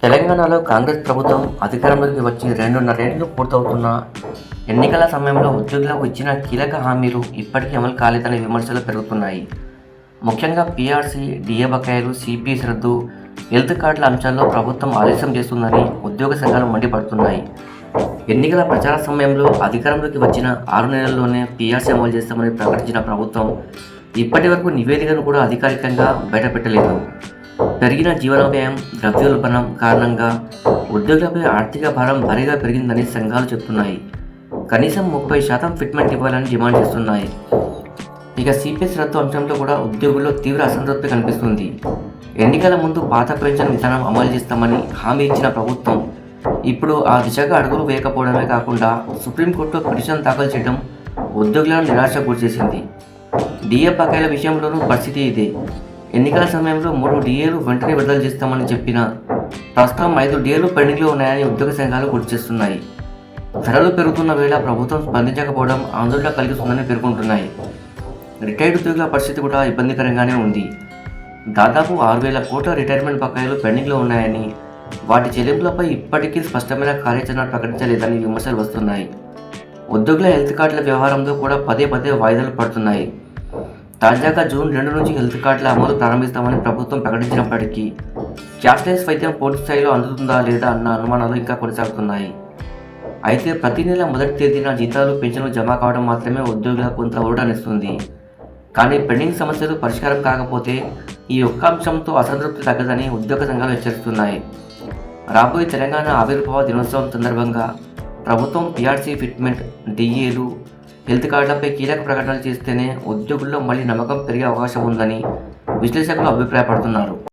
తెలంగాణలో కాంగ్రెస్ ప్రభుత్వం అధికారంలోకి వచ్చి 2.5 ఏళ్లు పూర్తవుతున్న ఎన్నికల సమయంలో ఉద్యోగులకు ఇచ్చిన కీలక హామీలు ఇప్పటికీ అమలు కాలేదనే విమర్శలు పెరుగుతున్నాయి. ముఖ్యంగా పీఆర్సీ, డిఏ బకాయిలు, సిపిఎస్ రద్దు, హెల్త్ కార్డుల అంశాల్లో ప్రభుత్వం ఆలస్యం చేస్తుందని ఉద్యోగ సంఘాలు మండిపడుతున్నాయి. ఎన్నికల ప్రచార సమయంలో అధికారంలోకి వచ్చిన 6 నెలల్లోనే పీఆర్సీ అమలు చేస్తామని ప్రకటించిన ప్రభుత్వం ఇప్పటి వరకు నివేదికను కూడా అధికారికంగా బయటపెట్టలేదు. పెరిగిన జీవన వ్యయం, ద్రవ్యోల్బణం కారణంగా ఉద్యోగులపై ఆర్థిక భారం భారీగా పెరిగిందని సంఘాలు చెబుతున్నాయి. కనీసం 30% ఫిట్మెంట్ ఇవ్వాలని డిమాండ్ చేస్తున్నాయి. ఇక సిపిఎస్ రద్దు అంశంలో కూడా ఉద్యోగుల్లో తీవ్ర అసంతృప్తి కనిపిస్తుంది. ఎన్నికల ముందు పాత పెన్షన్ విధానం అమలు చేస్తామని హామీ ఇచ్చిన ప్రభుత్వం ఇప్పుడు ఆ దిశగా అడుగులు వేయకపోవడమే కాకుండా సుప్రీంకోర్టులో పిటిషన్ దాఖలు చేయడం ఉద్యోగులను నిరాశకు గురిచేసింది. డిఏ బకాయిల విషయంలోనూ పరిస్థితి ఇదే. ఎన్నికల సమయంలో 3 డిఏలు వెంటనే విడుదల చేస్తామని చెప్పినా ప్రస్తుతం 5 డిఏలు పెండింగ్లో ఉన్నాయని ఉద్యోగ సంఘాలు గుర్తు చేస్తున్నాయి. ధరలు పెరుగుతున్న వేళ ప్రభుత్వం స్పందించకపోవడం ఆందోళన కలిగిస్తుందని పేర్కొంటున్నాయి. రిటైర్డ్ ఉద్యోగుల పరిస్థితి కూడా ఇబ్బందికరంగానే ఉంది. దాదాపు 6,000 కోట్ల రిటైర్మెంట్ బకాయిలు పెండింగ్లో ఉన్నాయని, వాటి చెల్లింపులపై ఇప్పటికీ స్పష్టమైన కార్యాచరణ ప్రకటించలేదని విమర్శలు వస్తున్నాయి. ఉద్యోగుల హెల్త్ కార్డుల వ్యవహారంలో కూడా పదే వాయిదాలు పడుతున్నాయి. తాజాగా జూన్ 2 నుంచి హెల్త్ కార్డుల అమలు ప్రారంభిస్తామని ప్రభుత్వం ప్రకటించినప్పటికీ క్యాష్లెస్ వైద్యం పూర్తి స్థాయిలో అందుతుందా లేదా అన్న అనుమానాలు ఇంకా కొనసాగుతున్నాయి. అయితే ప్రతి నెల మొదటి తేదీన జీతాలు, పెన్షన్లు జమ కావడం మాత్రమే ఉద్యోగులకు కొంత ఊరటనిస్తుంది. కానీ పెండింగ్ సమస్యలు పరిష్కారం కాకపోతే ఈ ఒక్క అంశంతో అసంతృప్తి తగ్గదని ఉద్యోగ సంఘాలు హెచ్చరిస్తున్నాయి. రాబోయే తెలంగాణ ఆవిర్భావ దినోత్సవం సందర్భంగా ప్రభుత్వం పీఆర్సీ, ఫిట్మెంట్, డిఏలు, హెల్త్ కార్డులపై కీలక ప్రకటనలు చేస్తేనే ఉద్యోగుల్లో మళ్లీ నమ్మకం పెరిగే అవకాశం ఉందని విశ్లేషకులు అభిప్రాయపడుతున్నారు.